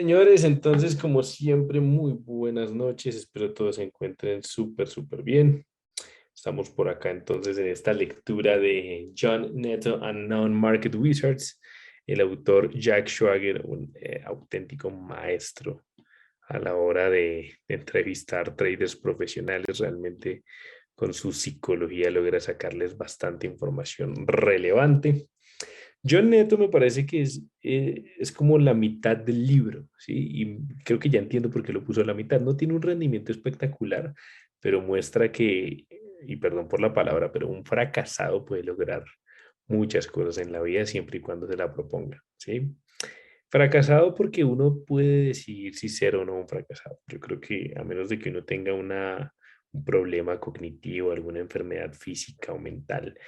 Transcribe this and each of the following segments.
Señores, entonces, como siempre, muy buenas noches. Espero todos se encuentren súper bien. Estamos por acá entonces en esta lectura de John Netto and Non-Market Wizards, el autor Jack Schwager, un auténtico maestro a la hora de entrevistar traders profesionales. Realmente con su psicología logra sacarles bastante información relevante. John Neto me parece que es como la mitad del libro, ¿sí? Y creo que ya entiendo por qué lo puso a la mitad. No tiene un rendimiento espectacular, pero muestra que, y perdón por la palabra, pero un fracasado puede lograr muchas cosas en la vida siempre y cuando se la proponga, ¿sí? Fracasado porque uno puede decidir si ser o no un fracasado. Yo creo que a menos de que uno tenga un problema cognitivo, alguna enfermedad física o mental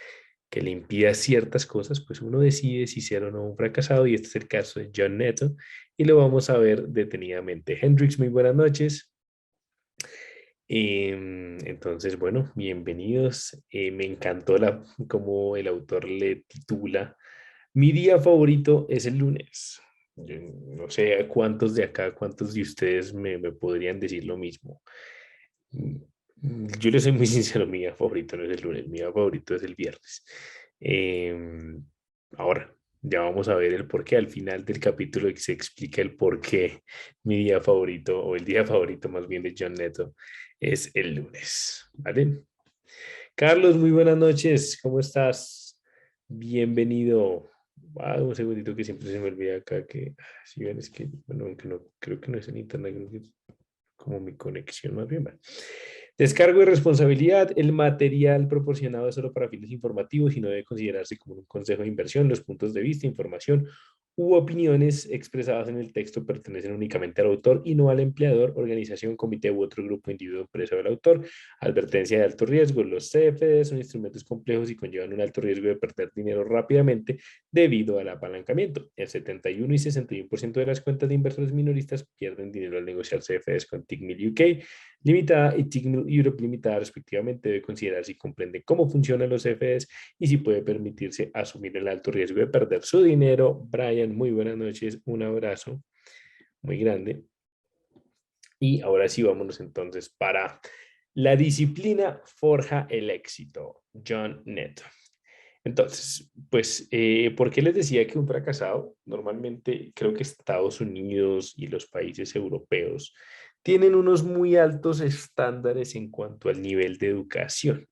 que le impida ciertas cosas, pues uno decide si ser o no un fracasado, y este es el caso de John Netto, y lo vamos a ver detenidamente. Hendrix, muy buenas noches. Entonces, bueno, bienvenidos. Me encantó como el autor le titula: Mi día favorito es el lunes. Yo no sé cuántos de acá, cuántos de ustedes me podrían decir lo mismo. Yo le soy muy sincero, mi día favorito no es el lunes, mi día favorito es el viernes. Em, Ahora, ya vamos a ver el por qué. Al final del capítulo se explica el por qué mi día favorito, o el día favorito más bien de John Neto, es el lunes. ¿Vale? Carlos, muy buenas noches, ¿cómo estás? Bienvenido. Ah, un segundito que siempre se me olvida acá que, si ven, es que, bueno, aunque no, creo que no es en internet, creo que es como mi conexión más bien. Bueno. Descargo de responsabilidad. El material proporcionado es solo para fines informativos y no debe considerarse como un consejo de inversión. Los puntos de vista, información u opiniones expresadas en el texto pertenecen únicamente al autor y no al empleador, organización, comité u otro grupo, individuo, empresa del autor. Advertencia de alto riesgo. Los CFD son instrumentos complejos y conllevan un alto riesgo de perder dinero rápidamente debido al apalancamiento. El 71 y 61% de las cuentas de inversores minoristas pierden dinero al negociar CFDs con Tickmill UK Limitada y Tickmill Europe Limitada, respectivamente. Debe considerar si comprende cómo funcionan los CFDs y si puede permitirse asumir el alto riesgo de perder su dinero. Brian, muy buenas noches, un abrazo muy grande. Y ahora sí, vámonos entonces para la disciplina forja el éxito. John Netto. Entonces, pues, ¿por qué les decía que un fracasado? Normalmente creo que Estados Unidos y los países europeos tienen unos muy altos estándares en cuanto al nivel de educación,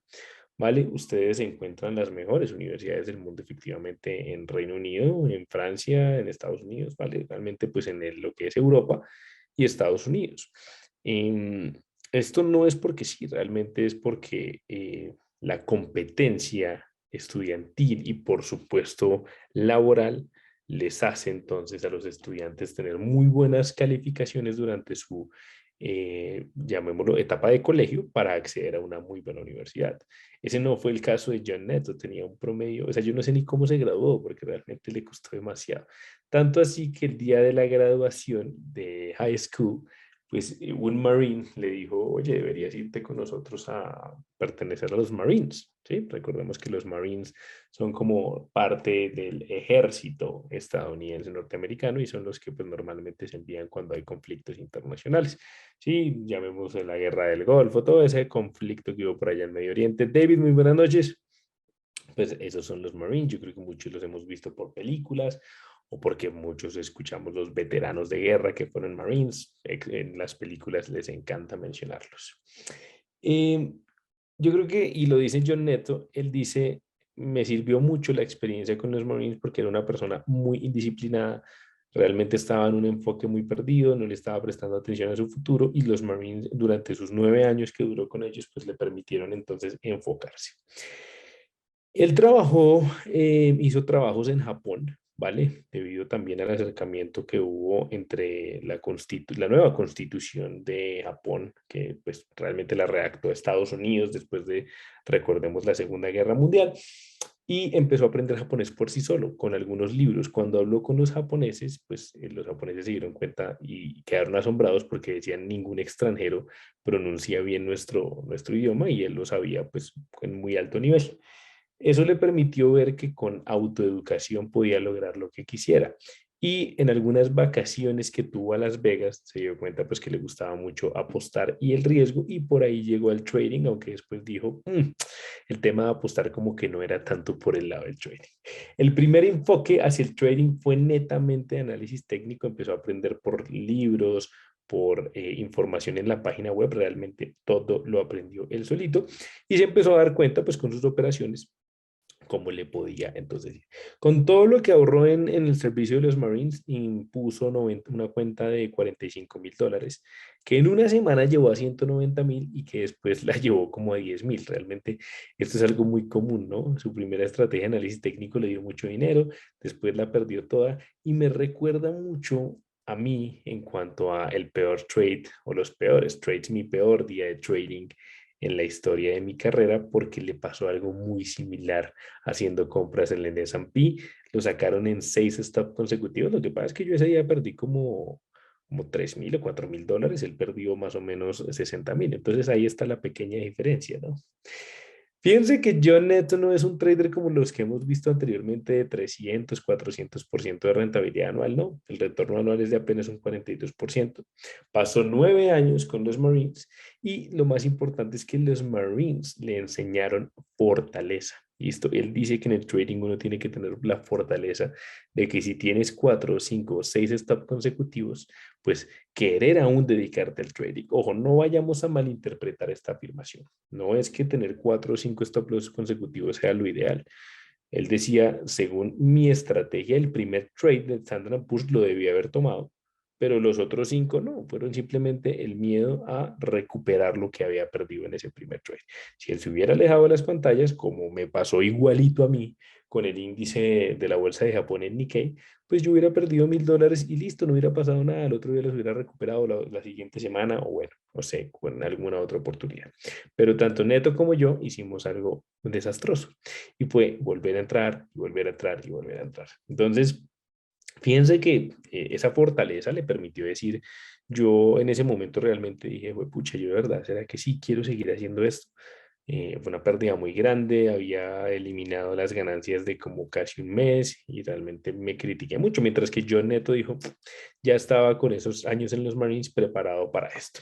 ¿vale? Ustedes encuentran las mejores universidades del mundo efectivamente en Reino Unido, en Francia, en Estados Unidos, ¿vale? Realmente pues en lo que es Europa y Estados Unidos. Em, Esto no es porque sí, realmente es porque la competencia estudiantil y por supuesto laboral les hace entonces a los estudiantes tener muy buenas calificaciones durante su, llamémoslo, etapa de colegio para acceder a una muy buena universidad. Ese no fue el caso de John Netto, tenía un promedio, o sea, yo no sé ni cómo se graduó porque realmente le costó demasiado. Tanto así que el día de la graduación de high school, pues un Marine le dijo: oye, deberías irte con nosotros a pertenecer a los Marines, ¿sí? Recordemos que los Marines son como parte del ejército estadounidense norteamericano y son los que pues normalmente se envían cuando hay conflictos internacionales, ¿sí? Llamemos la guerra del Golfo, todo ese conflicto que hubo por allá en Medio Oriente. David, muy buenas noches. Pues esos son los Marines. Yo creo que muchos los hemos visto por películas o porque muchos escuchamos los veteranos de guerra que fueron Marines. En las películas les encanta mencionarlos. Eh, yo creo que, y lo dice John Netto, él dice: me sirvió mucho la experiencia con los Marines porque era una persona muy indisciplinada, realmente estaba en un enfoque muy perdido, no le estaba prestando atención a su futuro, y los Marines durante sus 9 años que duró con ellos, pues le permitieron entonces enfocarse. Él trabajó, hizo trabajos en Japón, ¿vale? Debido también al acercamiento que hubo entre la nueva constitución de Japón, que pues realmente la redactó Estados Unidos después de, recordemos, la Segunda Guerra Mundial, y empezó a aprender japonés por sí solo, con algunos libros. Cuando habló con los japoneses, pues los japoneses se dieron cuenta y quedaron asombrados porque decían: ningún extranjero pronuncia bien nuestro idioma, y él lo sabía pues en muy alto nivel. Eso le permitió ver que con autoeducación podía lograr lo que quisiera. Y en algunas vacaciones que tuvo a Las Vegas, se dio cuenta pues que le gustaba mucho apostar y el riesgo y por ahí llegó al trading, aunque después dijo, el tema de apostar como que no era tanto por el lado del trading. El primer enfoque hacia el trading fue netamente de análisis técnico, empezó a aprender por libros, por información en la página web, realmente todo lo aprendió él solito y se empezó a dar cuenta pues con sus operaciones cómo le podía entonces ir. Con todo lo que ahorró en el servicio de los Marines, impuso una cuenta de $45,000, que en una semana llevó a 190,000 y que después la llevó como a 10,000. Realmente esto es algo muy común, ¿no? Su primera estrategia de análisis técnico le dio mucho dinero, después la perdió toda y me recuerda mucho a mí en cuanto a el peor trade o los peores trades, mi peor día de trading en la historia de mi carrera porque le pasó algo muy similar haciendo compras en el S&P. Lo sacaron en 6 stops consecutivos. Lo que pasa es que yo ese día perdí como 3,000 o $4,000. Él perdió más o menos 60,000. Entonces ahí está la pequeña diferencia, ¿no? Fíjense que John Neto no es un trader como los que hemos visto anteriormente de 300, 400% de rentabilidad anual, no. El retorno anual es de apenas un 42%. Pasó 9 años con los Marines y lo más importante es que los Marines le enseñaron fortaleza. Y esto, él dice que en el trading uno tiene que tener la fortaleza de que si tienes 4, 5, 6 stops consecutivos, pues querer aún dedicarte al trading. Ojo, no vayamos a malinterpretar esta afirmación. No es que tener 4 o 5 stop loss consecutivos sea lo ideal. Él decía, según mi estrategia, el primer trade de Standard Poor's lo debía haber tomado, pero los otros 5 no, fueron simplemente el miedo a recuperar lo que había perdido en ese primer trade. Si él se hubiera alejado de las pantallas, como me pasó igualito a mí con el índice de la bolsa de Japón en Nikkei, pues yo hubiera perdido $1,000 y listo, no hubiera pasado nada, el otro día los hubiera recuperado la siguiente semana o bueno, no sé, con alguna otra oportunidad. Pero tanto Neto como yo hicimos algo desastroso y fue volver a entrar y volver a entrar y volver a entrar. Entonces, fíjense que esa fortaleza le permitió decir, yo en ese momento realmente dije, pucha, yo de verdad, ¿será que sí quiero seguir haciendo esto? Fue una pérdida muy grande, había eliminado las ganancias de como casi un mes y realmente me critiqué mucho, mientras que John Neto dijo, ya estaba con esos años en los Marines preparado para esto.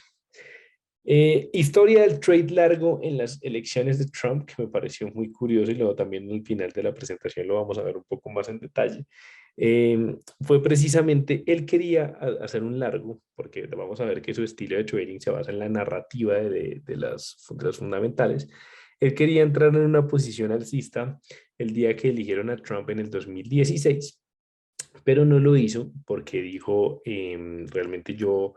Historia del trade largo en las elecciones de Trump, que me pareció muy curioso y luego también al final de la presentación lo vamos a ver un poco más en detalle. Fue precisamente, él quería hacer un largo, porque vamos a ver que su estilo de trading se basa en la narrativa de las fundamentales. Él quería entrar en una posición alcista el día que eligieron a Trump en el 2016, pero no lo hizo porque dijo, realmente yo,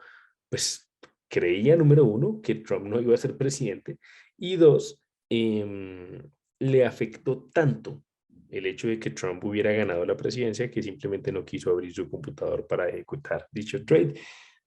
pues, creía, número uno, que Trump no iba a ser presidente, y dos, le afectó tanto el hecho de que Trump hubiera ganado la presidencia que simplemente no quiso abrir su computador para ejecutar dicho trade.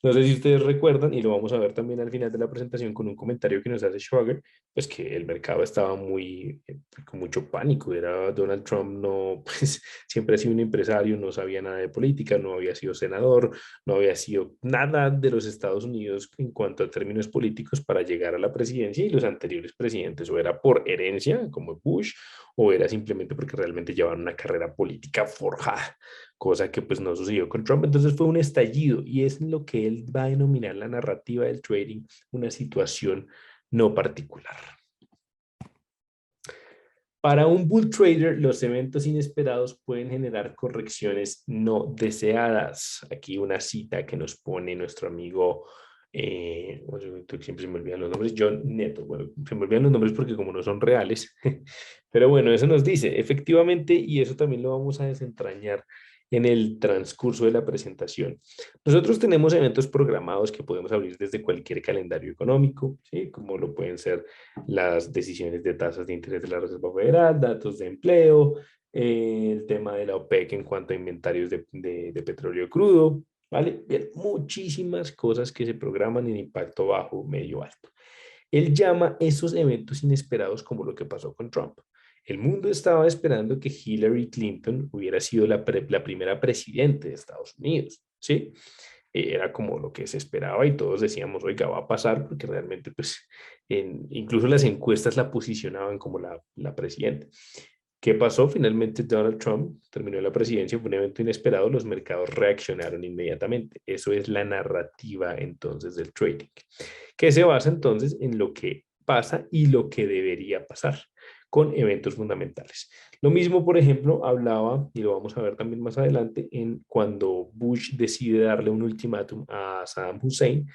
No sé si ustedes recuerdan, y lo vamos a ver también al final de la presentación con un comentario que nos hace Schwager, pues que el mercado estaba con mucho pánico. Era Donald Trump, no, pues siempre ha sido un empresario, no sabía nada de política, no había sido senador, no había sido nada de los Estados Unidos en cuanto a términos políticos para llegar a la presidencia y los anteriores presidentes o era por herencia como Bush o era simplemente porque realmente llevaban una carrera política forjada, cosa que pues no sucedió con Trump. Entonces fue un estallido y es lo que él va a denominar la narrativa del trading, una situación no particular. Para un bull trader, los eventos inesperados pueden generar correcciones no deseadas. Aquí una cita que nos pone nuestro amigo, siempre se me olvidan los nombres, John Neto. Bueno, se me olvidan los nombres porque como no son reales, pero bueno, eso nos dice, efectivamente, y eso también lo vamos a desentrañar en el transcurso de la presentación. Nosotros tenemos eventos programados que podemos abrir desde cualquier calendario económico, ¿sí? Como lo pueden ser las decisiones de tasas de interés de la Reserva Federal, datos de empleo, el tema de la OPEC en cuanto a inventarios de petróleo crudo, ¿vale? Bien, muchísimas cosas que se programan en impacto bajo, medio, alto. Él llama esos eventos inesperados como lo que pasó con Trump. El mundo estaba esperando que Hillary Clinton hubiera sido la primera presidente de Estados Unidos, ¿sí? Era como lo que se esperaba y todos decíamos, oiga, va a pasar porque realmente, pues, incluso las encuestas la posicionaban como la presidenta. ¿Qué pasó? Finalmente Donald Trump terminó la presidencia, fue un evento inesperado, los mercados reaccionaron inmediatamente. Eso es la narrativa entonces del trading, que se basa entonces en lo que pasa y lo que debería pasar con eventos fundamentales. Lo mismo, por ejemplo, hablaba, y lo vamos a ver también más adelante, en cuando Bush decide darle un ultimátum a Saddam Hussein,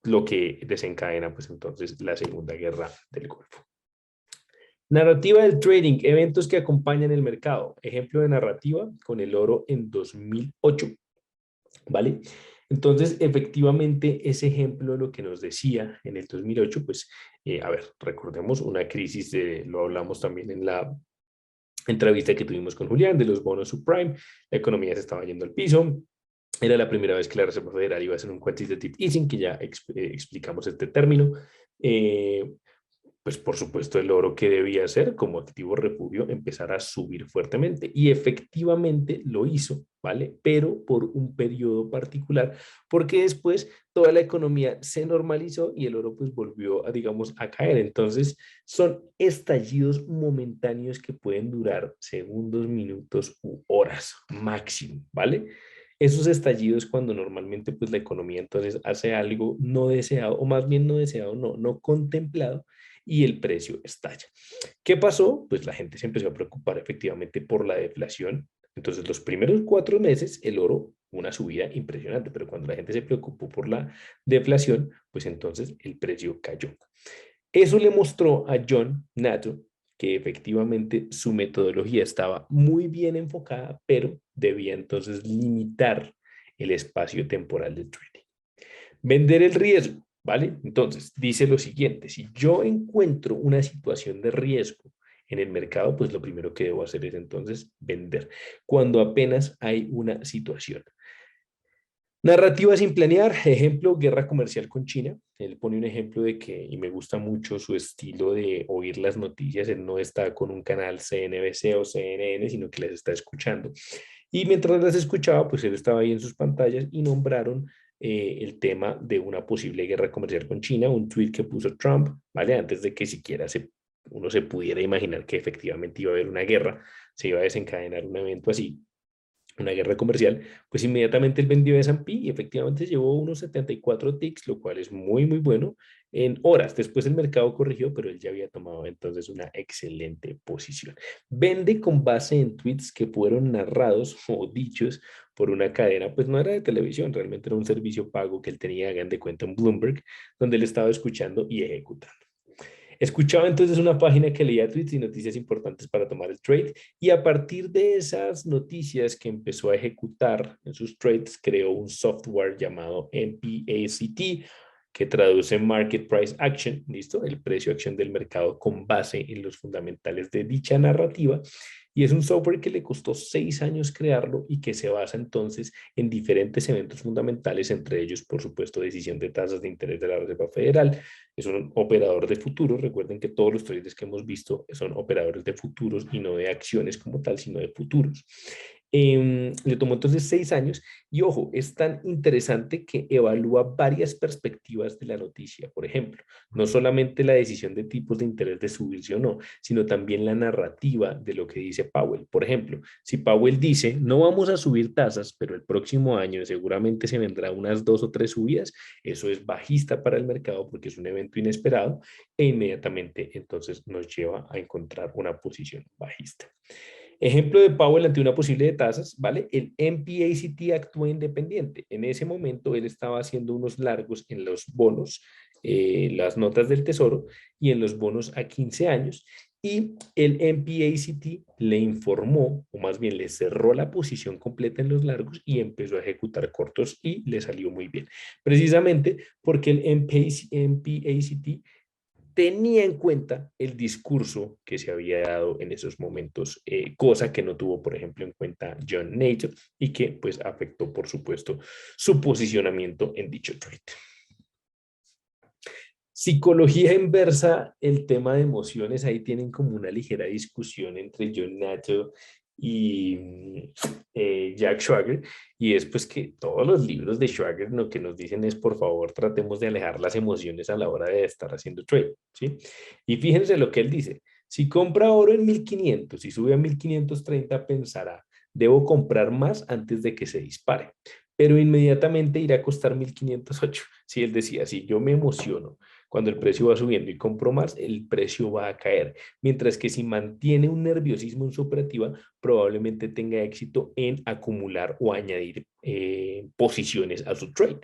lo que desencadena pues entonces la Segunda Guerra del Golfo. Narrativa del trading, eventos que acompañan el mercado. Ejemplo de narrativa con el oro en 2008, ¿vale? Entonces, efectivamente, ese ejemplo lo que nos decía en el 2008, pues, a ver, recordemos una crisis, lo hablamos también en la entrevista que tuvimos con Julián, de los bonos subprime, la economía se estaba yendo al piso, era la primera vez que la Reserva Federal iba a hacer un quantitative easing, que ya explicamos este término. Pues por supuesto el oro que debía hacer como activo refugio empezar a subir fuertemente y efectivamente lo hizo, ¿vale? Pero por un periodo particular, porque después toda la economía se normalizó y el oro pues volvió a, digamos, a caer. Entonces son estallidos momentáneos que pueden durar segundos, minutos u horas máximo, ¿vale? Esos estallidos cuando normalmente pues la economía entonces hace algo no deseado o más bien no deseado, no contemplado y el precio estalla. ¿Qué pasó? Pues la gente se empezó a preocupar efectivamente por la deflación. Entonces, los primeros 4 meses, el oro, una subida impresionante, pero cuando la gente se preocupó por la deflación, pues entonces el precio cayó. Eso le mostró a John Nato que efectivamente su metodología estaba muy bien enfocada, pero debía entonces limitar el espacio temporal del trading. Vender el riesgo, ¿vale? Entonces, dice lo siguiente, si yo encuentro una situación de riesgo en el mercado, pues lo primero que debo hacer es entonces vender, cuando apenas hay una situación. Narrativa sin planear, ejemplo, guerra comercial con China. Él pone un ejemplo de que, y me gusta mucho su estilo de oír las noticias, él no está con un canal CNBC o CNN, sino que las está escuchando. Y mientras las escuchaba, pues él estaba ahí en sus pantallas y nombraron el tema de una posible guerra comercial con China, un tweet que puso Trump, ¿vale? Antes de que siquiera uno se pudiera imaginar que efectivamente iba a haber una guerra, se iba a desencadenar un evento así, una guerra comercial, pues inmediatamente él vendió S&P y efectivamente llevó unos 74 ticks, lo cual es muy, muy bueno en horas. Después el mercado corrigió, pero él ya había tomado entonces una excelente posición. Vende con base en tweets que fueron narrados o dichos por una cadena, pues no era de televisión, realmente era un servicio pago que él tenía, hagan de cuenta, en Bloomberg, donde él estaba escuchando y ejecutando. Escuchaba entonces una página que leía tweets y noticias importantes para tomar el trade y a partir de esas noticias que empezó a ejecutar en sus trades, creó un software llamado MPACT que traduce Market Price Action, ¿listo? El precio acción del mercado con base en los fundamentales de dicha narrativa. Y es un software que le costó 6 años crearlo y que se basa entonces en diferentes eventos fundamentales, entre ellos, por supuesto, decisión de tasas de interés de la Reserva Federal. Es un operador de futuros. Recuerden que todos los traders que hemos visto son operadores de futuros y no de acciones como tal, sino de futuros. Le tomó entonces 6 años y ojo, es tan interesante que evalúa varias perspectivas de la noticia. Por ejemplo, no solamente la decisión de tipos de interés de subirse o no, sino también la narrativa de lo que dice Powell. Por ejemplo, si Powell dice, no vamos a subir tasas, pero el próximo año seguramente se vendrá unas 2 o 3 subidas, eso es bajista para el mercado porque es un evento inesperado e inmediatamente entonces nos lleva a encontrar una posición bajista. Ejemplo de Powell ante una posible de tasas, ¿vale? El MPACT actúa independiente. En ese momento él estaba haciendo unos largos en los bonos, las notas del tesoro y en los bonos a 15 años. Y el MPACT le informó, o más bien le cerró la posición completa en los largos y empezó a ejecutar cortos y le salió muy bien. Precisamente porque el MPACT tenía en cuenta el discurso que se había dado en esos momentos, cosa que no tuvo, por ejemplo, en cuenta John Nato y que pues afectó, por supuesto, su posicionamiento en dicho trade. Psicología inversa, el tema de emociones, ahí tienen como una ligera discusión entre John Nato y Jack Schwager, y es pues que todos los libros de Schwager lo que nos dicen es, por favor, tratemos de alejar las emociones a la hora de estar haciendo trade, ¿sí? Y fíjense lo que él dice, Si compra oro en 1500 y sube a 1530, pensará, debo comprar más antes de que se dispare, pero inmediatamente irá a costar 1508. Si él decía, si yo me emociono cuando el precio va subiendo y compro más, el precio va a caer. Mientras que si mantiene un nerviosismo en su operativa, probablemente tenga éxito en acumular o añadir posiciones a su trade.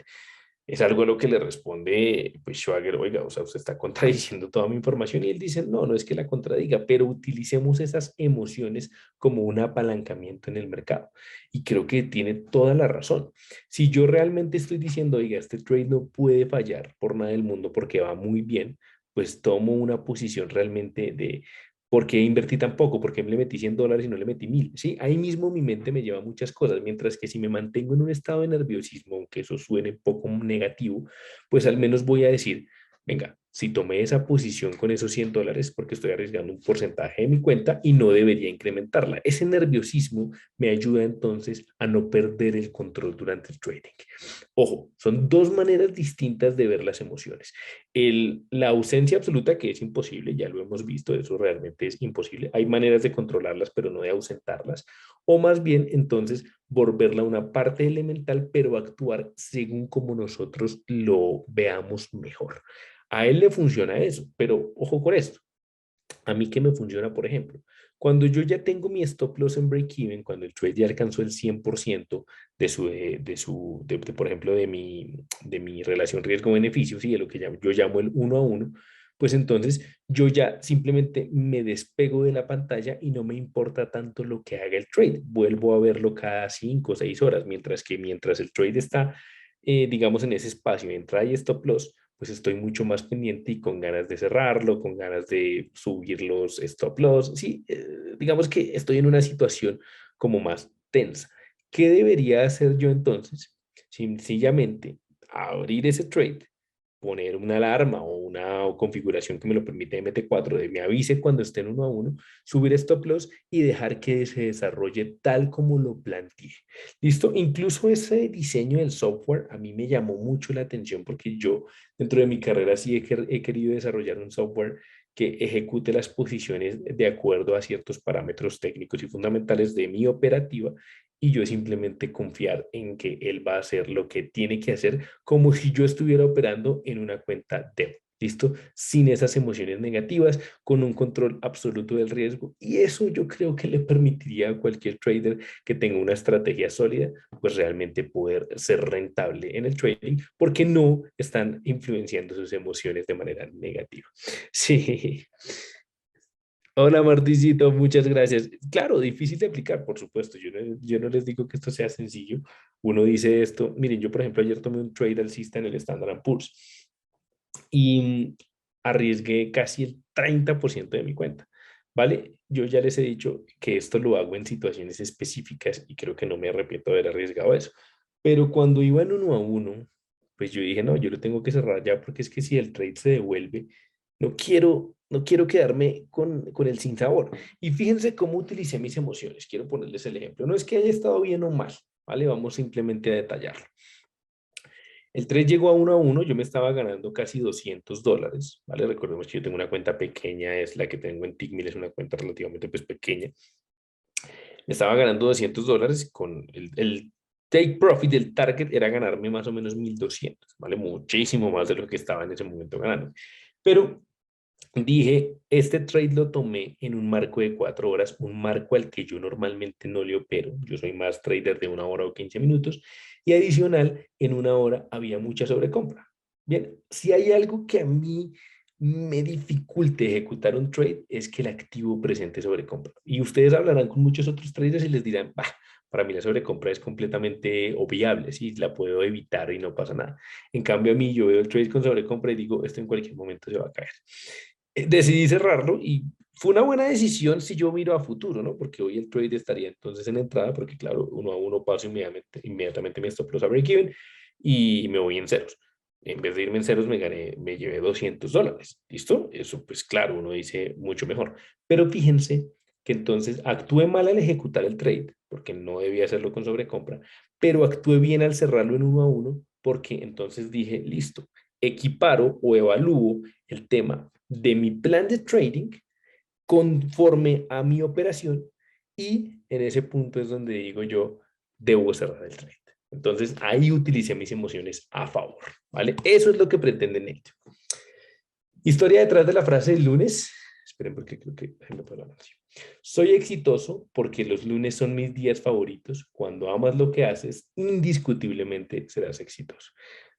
Es algo a lo que le responde, pues Schwager, oiga, o sea, usted está contradiciendo toda mi información y él dice, no, no es que la contradiga, pero utilicemos esas emociones como un apalancamiento en el mercado. Y creo que tiene toda la razón. Si yo realmente estoy diciendo, oiga, este trade no puede fallar por nada del mundo porque va muy bien, pues tomo una posición realmente de, ¿por qué invertí tan poco? ¿Por qué le metí $100 y no le metí 1000? ¿Sí? Ahí mismo mi mente me lleva a muchas cosas, mientras que si me mantengo en un estado de nerviosismo, aunque eso suene poco negativo, pues al menos voy a decir, venga, si tomé esa posición con esos $100 porque estoy arriesgando un porcentaje de mi cuenta y no debería incrementarla. Ese nerviosismo me ayuda entonces a no perder el control durante el trading. Ojo, son dos maneras distintas de ver las emociones. La ausencia absoluta, que es imposible, ya lo hemos visto, eso realmente es imposible. Hay maneras de controlarlas, pero no de ausentarlas. O más bien, entonces, volverla una parte elemental, pero actuar según como nosotros lo veamos mejor. A él le funciona eso, pero ojo con esto. A mí que me funciona, por ejemplo, cuando yo ya tengo mi stop loss en break-even, cuando el trade ya alcanzó el 100% por ejemplo, de mi relación riesgo-beneficio, sí, de lo que yo llamo el uno a uno, pues entonces yo ya simplemente me despego de la pantalla y no me importa tanto lo que haga el trade. Vuelvo a verlo cada 5 o 6 horas, mientras el trade está, digamos, en ese espacio, entra y stop loss, pues estoy mucho más pendiente y con ganas de cerrarlo, con ganas de subir los stop loss. Sí, digamos que estoy en una situación como más tensa. ¿Qué debería hacer yo entonces? Sencillamente abrir ese trade, poner una alarma o una configuración que me lo permite MT4, de me avise cuando esté en uno a uno, subir stop loss y dejar que se desarrolle tal como lo planteé. ¿Listo? Incluso ese diseño del software a mí me llamó mucho la atención porque yo dentro de mi carrera sí he querido desarrollar un software que ejecute las posiciones de acuerdo a ciertos parámetros técnicos y fundamentales de mi operativa y yo simplemente confiar en que él va a hacer lo que tiene que hacer como si yo estuviera operando en una cuenta demo. ¿Listo? Sin esas emociones negativas, con un control absoluto del riesgo. Y eso yo creo que le permitiría a cualquier trader que tenga una estrategia sólida, pues realmente poder ser rentable en el trading, porque no están influenciando sus emociones de manera negativa. Sí. Hola Marticito, muchas gracias. Claro, difícil de aplicar, por supuesto. Yo no les digo que esto sea sencillo. Uno dice esto, miren, yo por ejemplo ayer tomé un trade alcista en el Standard Poor's y arriesgué casi el 30% de mi cuenta, ¿vale? Yo ya les he dicho que esto lo hago en situaciones específicas y creo que no me arrepiento de haber arriesgado eso. Pero cuando iba en uno a uno, pues yo dije, no, yo lo tengo que cerrar ya porque es que si el trade se devuelve, no quiero quedarme con el sinsabor. Y fíjense cómo utilicé mis emociones. Quiero ponerles el ejemplo. No es que haya estado bien o mal, ¿vale? Vamos simplemente a detallarlo. El 3 llegó a uno, yo me estaba ganando casi $200, ¿vale? Recordemos que yo tengo una cuenta pequeña, es la que tengo en Tickmill, es una cuenta relativamente pues pequeña. Me estaba ganando $200 con el take profit del target era ganarme más o menos 1200, ¿vale? Muchísimo más de lo que estaba en ese momento ganando. Pero dije, este trade lo tomé en un marco de 4 horas, un marco al que yo normalmente no le opero. Yo soy más trader de 1 hora o 15 minutos. Y adicional, en 1 hora había mucha sobrecompra. Bien, si hay algo que a mí me dificulte ejecutar un trade, es que el activo presente sobrecompra. Y ustedes hablarán con muchos otros traders y les dirán, bah, para mí la sobrecompra es completamente obviable, si la puedo evitar y no pasa nada. En cambio, a mí yo veo el trade con sobrecompra y digo, esto en cualquier momento se va a caer. Decidí cerrarlo y fue una buena decisión si yo miro a futuro, ¿no? Porque hoy el trade estaría entonces en entrada, porque claro, uno a uno paso inmediatamente mi stop loss a break even y me voy en ceros. En vez de irme en ceros, me llevé $200. ¿Listo? Eso, pues claro, uno dice mucho mejor. Pero fíjense que entonces actué mal al ejecutar el trade, porque no debía hacerlo con sobrecompra, pero actué bien al cerrarlo en 1 a 1, porque entonces dije, listo, equiparo o evalúo el tema de mi plan de trading conforme a mi operación y en ese punto es donde digo yo, debo cerrar el trade. Entonces ahí utilicé mis emociones a favor, ¿vale? Eso es lo que pretende Nate. Historia detrás de la frase del lunes. Esperen porque creo que me puedo hablar así. Soy exitoso porque los lunes son mis días favoritos. Cuando amas lo que haces, indiscutiblemente serás exitoso.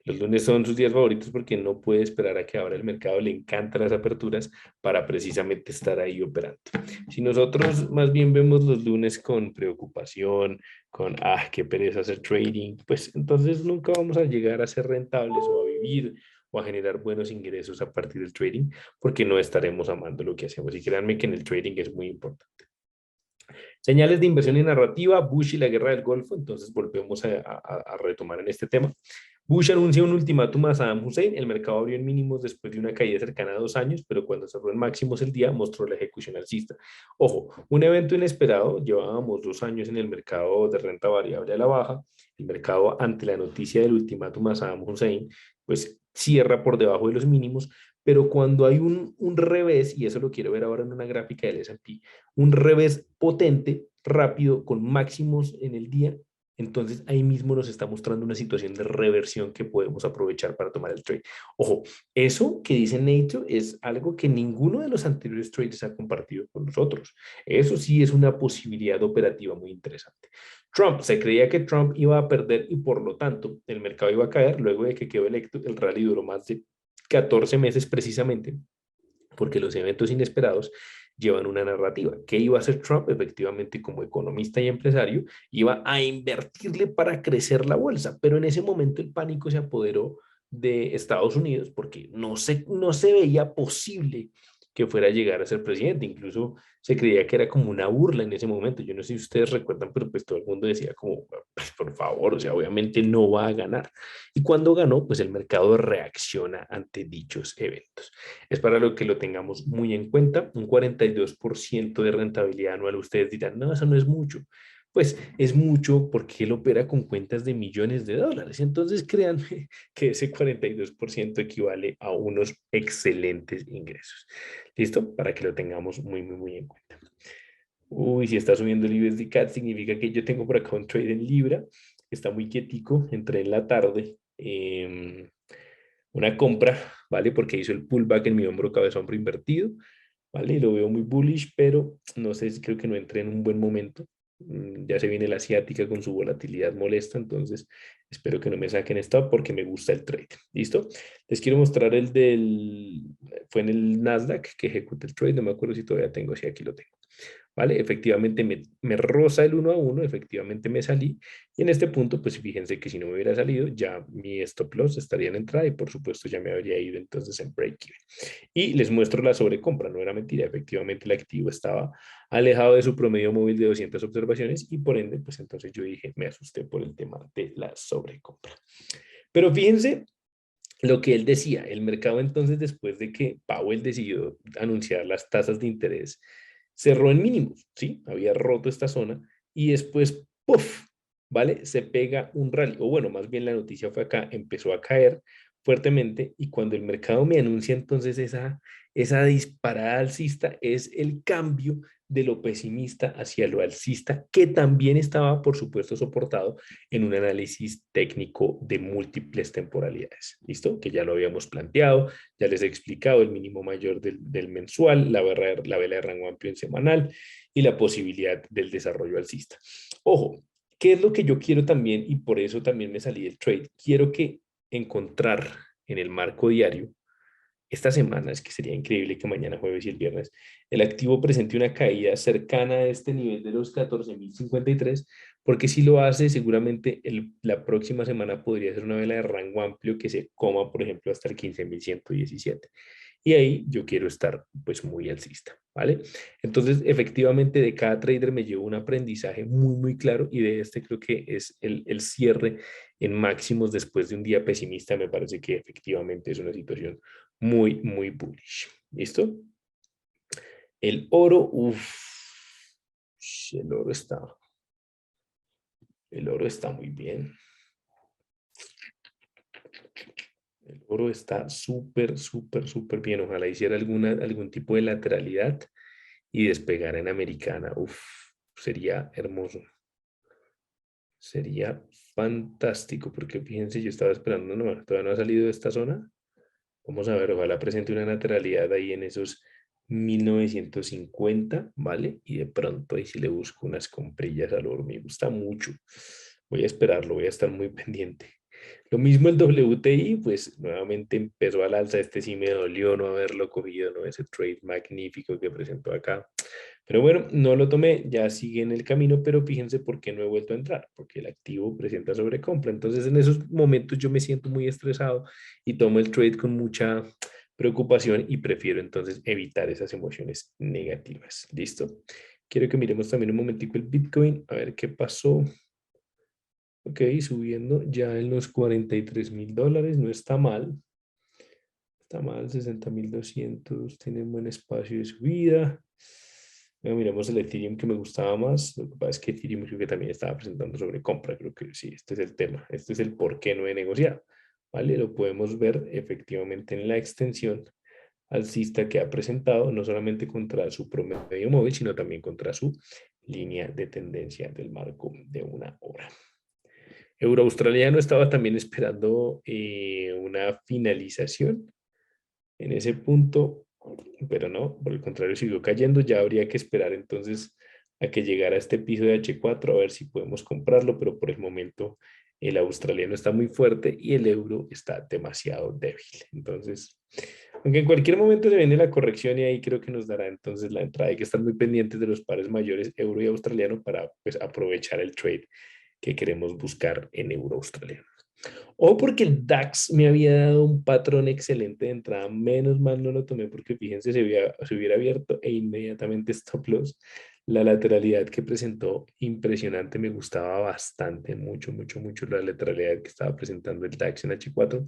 Los lunes son sus días favoritos porque no puede esperar a que abra el mercado, le encantan las aperturas para precisamente estar ahí operando. Si nosotros más bien vemos los lunes con preocupación, con, qué pereza hacer trading, pues entonces nunca vamos a llegar a ser rentables o a vivir o a generar buenos ingresos a partir del trading, porque no estaremos amando lo que hacemos. Y créanme que en el trading es muy importante. Señales de inversión y narrativa, Bush y la guerra del Golfo, entonces volvemos a retomar en este tema. Bush anuncia un ultimátum a Saddam Hussein, el mercado abrió en mínimos después de una caída cercana a 2 años, pero cuando cerró en máximos el día mostró la ejecución alcista. Ojo, un evento inesperado, llevábamos 2 años en el mercado de renta variable a la baja, el mercado ante la noticia del ultimátum a Saddam Hussein, pues cierra por debajo de los mínimos, pero cuando hay un revés, y eso lo quiero ver ahora en una gráfica del S&P, un revés potente, rápido, con máximos en el día, entonces ahí mismo nos está mostrando una situación de reversión que podemos aprovechar para tomar el trade. Ojo, eso que dice Nature es algo que ninguno de los anteriores traders ha compartido con nosotros. Eso sí es una posibilidad operativa muy interesante. Trump, se creía que Trump iba a perder y por lo tanto el mercado iba a caer luego de que quedó electo. El rally duró más de 14 meses precisamente porque los eventos inesperados llevan una narrativa. ¿Qué iba a hacer Trump? Efectivamente, como economista y empresario, iba a invertirle para crecer la bolsa, pero en ese momento el pánico se apoderó de Estados Unidos porque no se veía posible que fuera a llegar a ser presidente. Incluso se creía que era como una burla en ese momento. Yo no sé si ustedes recuerdan, pero pues todo el mundo decía como, pues, por favor, o sea, obviamente no va a ganar. Y cuando ganó, pues el mercado reacciona ante dichos eventos. Es para lo que lo tengamos muy en cuenta. Un 42% de rentabilidad anual. Ustedes dirán, no, eso no es mucho. Pues es mucho porque él opera con cuentas de millones de dólares. Entonces créanme que ese 42% equivale a unos excelentes ingresos. ¿Listo? Para que lo tengamos muy, muy, muy en cuenta. Uy, si está subiendo el USD-CAD, significa que yo tengo por acá un trade en Libra. Está muy quietico. Entré en la tarde. Una compra, ¿vale? Porque hizo el pullback en mi hombro, cabeza, hombro invertido, ¿vale? Y lo veo muy bullish, pero no sé, creo que no entré en un buen momento. Ya se viene la asiática con su volatilidad molesta, entonces espero que no me saquen stop porque me gusta el trade. ¿Listo? Les quiero mostrar fue en el Nasdaq que ejecuté el trade, no me acuerdo si todavía tengo, si aquí lo tengo. ¿Vale? Efectivamente me roza el 1 a 1, efectivamente me salí y en este punto, pues fíjense que si no me hubiera salido, ya mi stop loss estaría en entrada y por supuesto ya me habría ido entonces en break-even. Y les muestro la sobrecompra, no era mentira, efectivamente el activo estaba alejado de su promedio móvil de 200 observaciones y por ende, pues entonces yo dije, me asusté por el tema de la sobrecompra. Pero fíjense lo que él decía, el mercado entonces después de que Powell decidió anunciar las tasas de interés, cerró en mínimos, ¿sí? Había roto esta zona y después, ¡puff! ¿Vale? Se pega un rally, o bueno, más bien la noticia fue acá, empezó a caer fuertemente y cuando el mercado me anuncia entonces esa disparada alcista es el cambio de lo pesimista hacia lo alcista, que también estaba, por supuesto, soportado en un análisis técnico de múltiples temporalidades. ¿Listo? Que ya lo habíamos planteado, ya les he explicado el mínimo mayor del mensual, la vela de rango amplio en semanal y la posibilidad del desarrollo alcista. Ojo, ¿qué es lo que yo quiero también? Y por eso también me salí del trade. Quiero que encontrar en el marco diario esta semana, es que sería increíble que mañana jueves y el viernes el activo presente una caída cercana a este nivel de los 14.053, porque si lo hace, seguramente la próxima semana podría ser una vela de rango amplio que se coma, por ejemplo, hasta el 15.117. Y ahí yo quiero estar pues muy alcista, ¿vale? Entonces, efectivamente, de cada trader me llevo un aprendizaje muy, muy claro y de este creo que es el cierre en máximos después de un día pesimista. Me parece que efectivamente es una situación muy, muy bullish. ¿Listo? El oro, uff, el oro está muy bien. El oro está súper, súper, súper bien. Ojalá hiciera algún tipo de lateralidad y despegara en americana. Uf, sería hermoso. Sería fantástico, porque fíjense, yo estaba esperando, no, todavía no ha salido de esta zona. Vamos a ver, ojalá presente una lateralidad ahí en esos 1950, ¿vale? Y de pronto ahí sí le busco unas comprillas al oro, me gusta mucho. Voy a esperarlo, voy a estar muy pendiente. Lo mismo el WTI, pues nuevamente empezó al alza. Este sí me dolió no haberlo cogido, ¿no? Ese trade magnífico que presentó acá. Pero bueno, no lo tomé, ya sigue en el camino, pero fíjense por qué no he vuelto a entrar, porque el activo presenta sobrecompra. Entonces en esos momentos yo me siento muy estresado y tomo el trade con mucha preocupación y prefiero entonces evitar esas emociones negativas. ¿Listo? Quiero que miremos también un momentico el Bitcoin, a ver qué pasó. Ok, subiendo ya en los $43,000, no está mal. Está mal, 60,200, tiene buen espacio de subida. Luego miramos el Ethereum que me gustaba más. Lo que pasa es que Ethereum creo que también estaba presentando sobre compra. Creo que sí, este es el tema. Este es el por qué no he negociado. ¿Vale? Lo podemos ver efectivamente en la extensión alcista que ha presentado, no solamente contra su promedio móvil, sino también contra su línea de tendencia del marco de una hora. Euro australiano estaba también esperando una finalización en ese punto, pero no, por el contrario, siguió cayendo. Ya habría que esperar entonces a que llegara a este piso de H4 a ver si podemos comprarlo, pero por el momento el australiano está muy fuerte y el euro está demasiado débil. Entonces, aunque en cualquier momento se viene la corrección y ahí creo que nos dará entonces la entrada. Hay que estar muy pendientes de los pares mayores euro y australiano para pues aprovechar el trade que queremos buscar en euro australiano. O porque el DAX me había dado un patrón excelente de entrada. Menos mal no lo tomé porque fíjense, se hubiera abierto e inmediatamente stop loss. La lateralidad que presentó, impresionante, me gustaba bastante, mucho, mucho, mucho la lateralidad que estaba presentando el DAX en H4,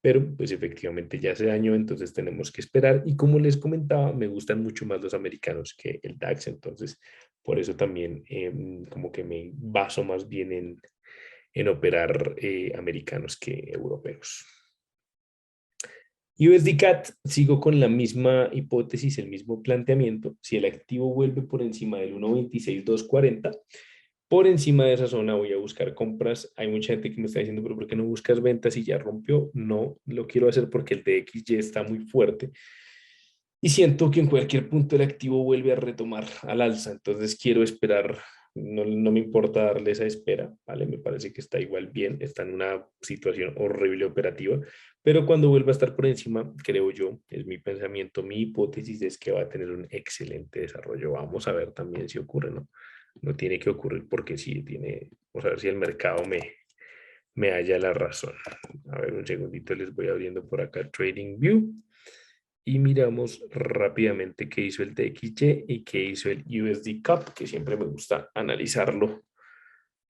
pero pues efectivamente ya se dañó, entonces tenemos que esperar. Y como les comentaba, me gustan mucho más los americanos que el DAX, entonces por eso también como que me baso más bien en operar americanos que europeos. USD-CAT, sigo con la misma hipótesis, el mismo planteamiento. Si el activo vuelve por encima del 1.26.240, por encima de esa zona voy a buscar compras. Hay mucha gente que me está diciendo, pero ¿por qué no buscas ventas si ya rompió? No, lo quiero hacer porque el DXY está muy fuerte y siento que en cualquier punto el activo vuelve a retomar al alza, entonces quiero esperar, no, no me importa darle esa espera, ¿vale? Me parece que está igual bien, está en una situación horrible operativa, pero cuando vuelva a estar por encima, creo yo, es mi pensamiento, mi hipótesis es que va a tener un excelente desarrollo. Vamos a ver también si ocurre, ¿no? No tiene que ocurrir porque sí tiene, vamos a ver si el mercado me halla la razón. A ver, un segundito, les voy abriendo por acá TradingView y miramos rápidamente qué hizo el DXY y qué hizo el USD Cup, que siempre me gusta analizarlo.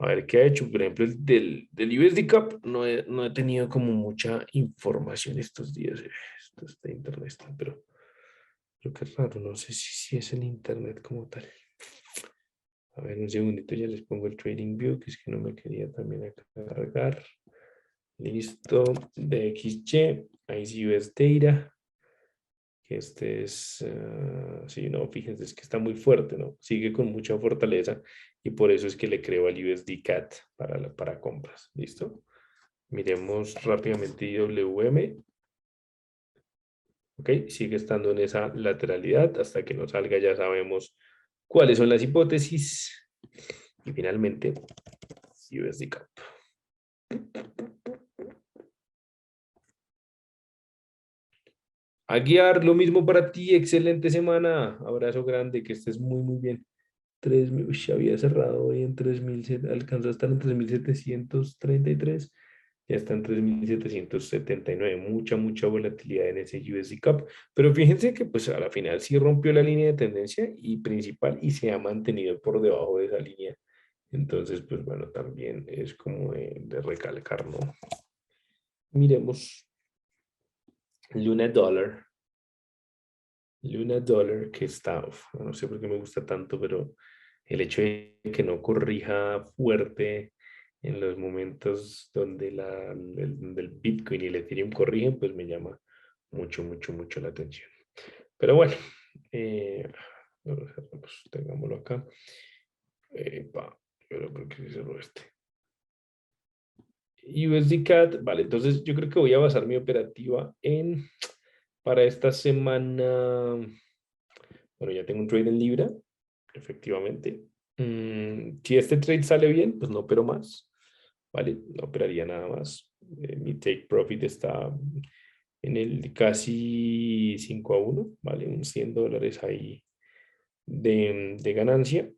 A ver qué ha hecho. Por ejemplo, el del USD Cup no he tenido como mucha información estos días. Esto está internet, pero creo que es raro. No sé si es el internet como tal. A ver, un segundito, ya les pongo el Trading View, que es que no me quería también acá cargar. Listo, DXY, ahí sí US Data. Que este es, sí, no, fíjense, es que está muy fuerte, ¿no? Sigue con mucha fortaleza y por eso es que le creo al USD CAT para compras, ¿listo? Miremos rápidamente IWM, ¿ok? Sigue estando en esa lateralidad hasta que nos salga, ya sabemos cuáles son las hipótesis y finalmente USD CAT. Aguiar, lo mismo para ti, excelente semana, abrazo grande, que estés muy, muy bien. 3.000, uy, había cerrado hoy en 3.000, alcanzó a estar en 3.733, ya está en 3.779, mucha, mucha volatilidad en ese USD Cup, pero fíjense que pues a la final sí rompió la línea de tendencia y principal y se ha mantenido por debajo de esa línea, entonces pues bueno, también es como de recalcar, ¿no? Miremos Luna Dollar. Luna Dollar que está, no sé por qué me gusta tanto, pero el hecho de que no corrija fuerte en los momentos donde donde el Bitcoin y el Ethereum corrigen, pues me llama mucho, mucho, mucho la atención. Pero bueno, eh, Pues tengámoslo acá. Epa, yo creo que sí cerró este. USD CAD, vale, entonces yo creo que voy a basar mi operativa para esta semana, bueno, ya tengo un trade en Libra, efectivamente. Si este trade sale bien, pues no opero más, vale, no operaría nada más. Mi take profit está en el casi 5-1, vale, un $100 ahí de ganancia.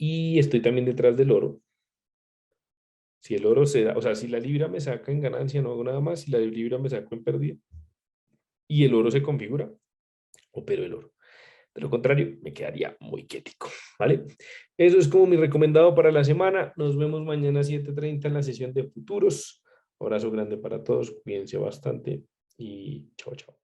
Y estoy también detrás del oro. Si el oro se da, o sea, si la libra me saca en ganancia, no hago nada más. Si la libra me saca en pérdida y el oro se configura, opero el oro. De lo contrario, me quedaría muy quietico, ¿vale? Eso es como mi recomendado para la semana. Nos vemos mañana a 7:30 en la sesión de futuros. Abrazo grande para todos, cuídense bastante y chao, chao.